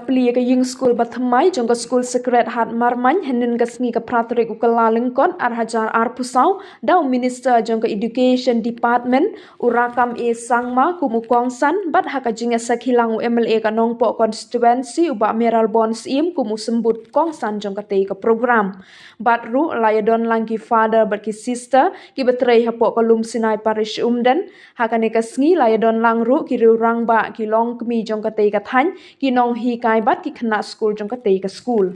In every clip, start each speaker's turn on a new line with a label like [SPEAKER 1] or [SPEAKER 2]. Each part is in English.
[SPEAKER 1] pli ka ying school bathamai jong ka school secret hat marman henin ka sngi ka pratrik ukala lengkon arhajar arpusau daw minister jong ka education department urakam e sangma kumukongsan bat haka jinga sakhilang MLA ka nongpo constituency uba meral bonds im kumu sembut kongsan jong ka tei ka program bat ru layadon langki father bat ki sister ki betrei hapo ka lum sinai parish umden haka ne ka sngi layadon lang ru ki ru rang ba ki long kmi jong ka tei ka than ki nong hi kai bat ki khana school jong ka tei ka school.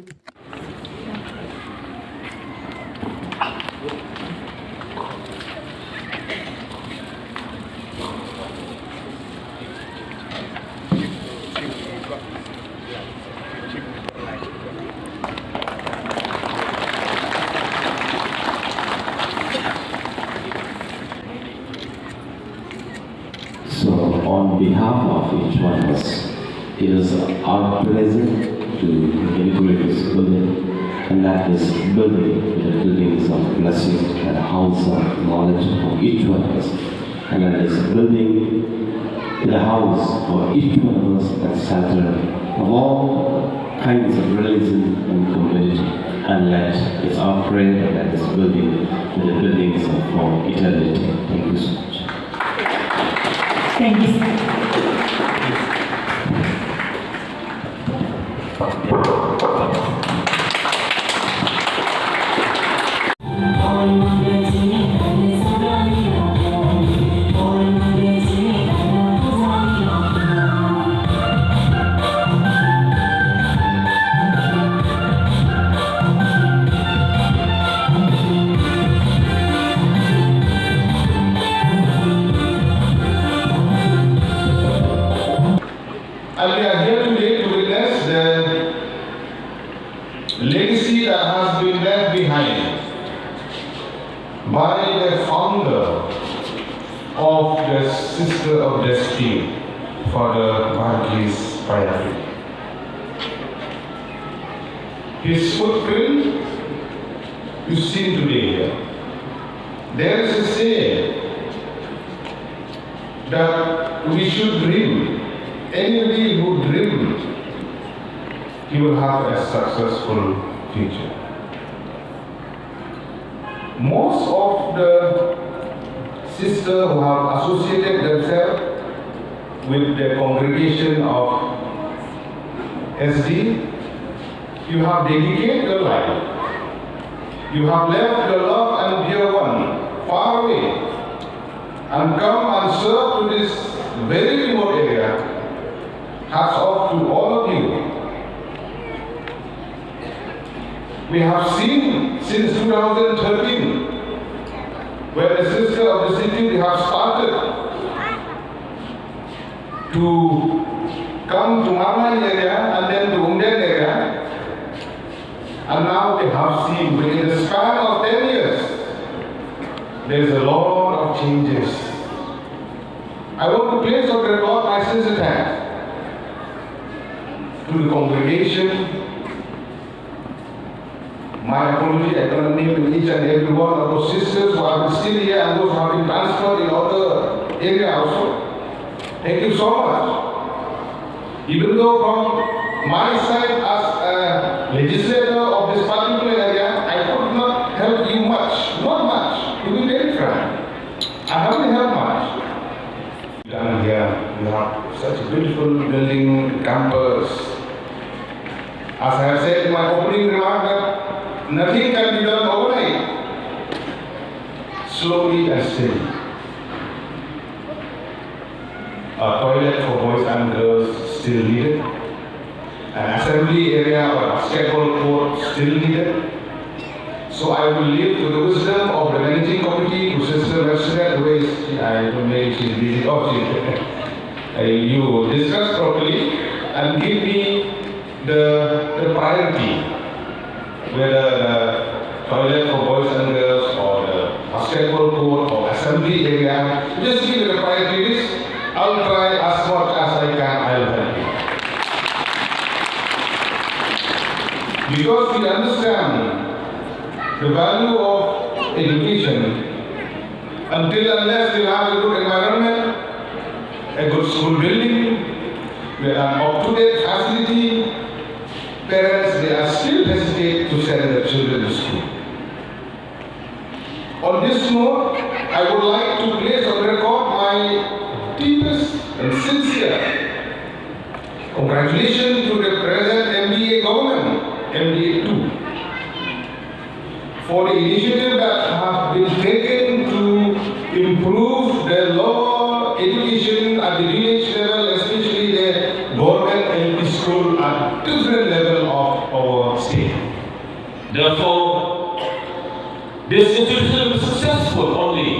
[SPEAKER 2] So, on behalf of each one of us, it is our pleasure to inaugurate this building, and that this building is a building of blessing and a house of knowledge for each one of us, and that this building is a house for each one of us that shelter of all kinds of religion and community, and that it's our prayer that this building is a building for eternity. Thank you so much.
[SPEAKER 3] Thank you.
[SPEAKER 4] And we are here today to witness the legacy that has been left behind by the founder of the Sister of Destiny, Father Barclays Payari. His footprint you see today here. There is a saying that we should dream. Anybody who dreams, he will have a successful future. Most of the sisters who have associated themselves with the congregation of SD, you have dedicated your life. You have left your love and dear one far away and come and serve to this very remote area. Hats off to all of you. We have seen since 2013, where the Sister of the City have started to come to Marmai area and then to Umden area, and now we have seen within the span of 10 years, there is a lot of changes. I want to place on record my sincere thanks to the congregation. My apology, I cannot name each and every one of those sisters who are still here and those who have been transferred in other areas also. Thank you so much. Even though from my side as a legislator of this particular area, I could not help you much, not much, to be very frank. I haven't helped much. Down here, you have such a beautiful building, campus. As I have said in my opening remark, that nothing can be done overnight. Slowly and steady. A toilet for boys and girls still needed. An assembly area or basketball court still needed. So I will leave to the wisdom of the managing committee to Sister Mercedes, who is, I don't know if she's busy or you discuss properly and give me the priority, whether the toilet for boys and girls or the basketball court or assembly area. Just give me the priorities. I'll try as much as I can. I'll help you. Because we understand the value of education, until unless we have a good environment, a good school building, with an up-to-date facility, parents, they are still hesitate to send their children to school. On this note, I would like to place on record my deepest and sincere congratulations to the present MDA government, MDA 2, for the initiative that have been taken to improve the lower education at the village level, especially the government LP school at different level of our state.
[SPEAKER 3] Therefore, this institution will be successful only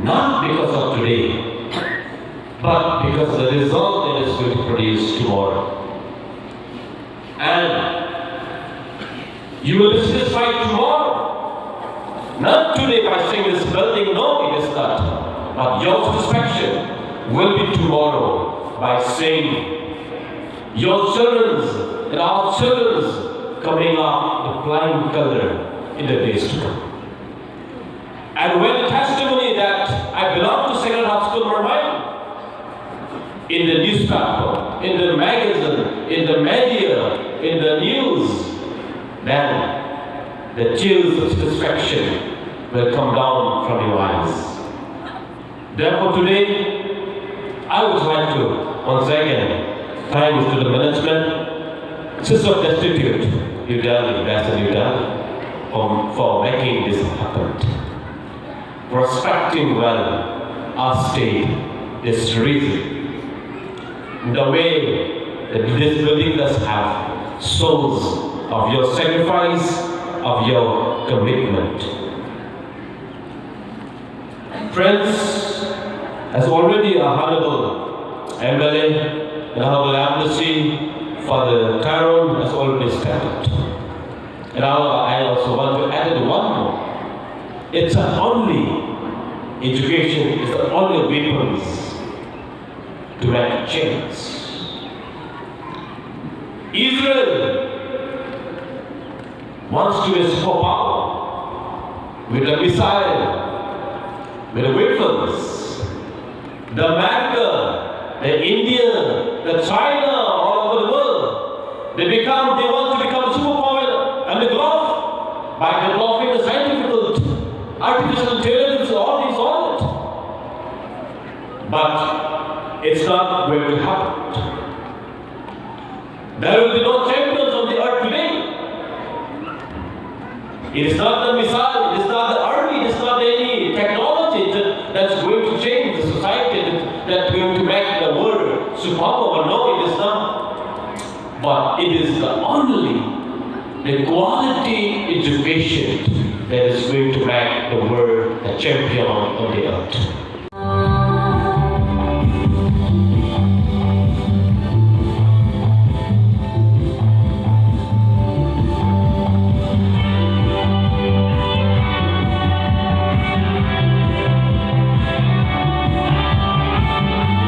[SPEAKER 3] not because of today, but because of the result it is going to produce tomorrow. And you will be satisfied tomorrow, not today by seeing this building, no, it is not. But your satisfaction will be tomorrow by seeing your children's and our children's coming up the flying color in the days to come. And when the testimony that I belong to Sacred Heart School Marmain, in the newspaper, in the magazine, in the media, in the news, then the tears of satisfaction will come down from your eyes. Therefore today, I would like to once again thank to the management, Sister of Destitute, New Delhi, Ambassador New Delhi, for making this happen. Respecting well our state, this reason, the way that this building does have souls of your sacrifice, of your commitment. Friends, as already a honorable MLA and honorable embassy for the Tyrone has already stated. And I also want to add one more. It's only education is the only weapons to make change. Israel wants to be a superpower with a missile, with the weapons. The America, the India, the China, all over the world, they want to become a superpower and the globe by developing the scientific, artificial intelligence, all that. But it's not going to happen. There will be no champions on the earth today. It is not the missile, it is not the army, it is not any technology that's going to change the society, that's going to make the world superpower. No, it is not. But it is the quality education that is going to make the world a champion on the earth.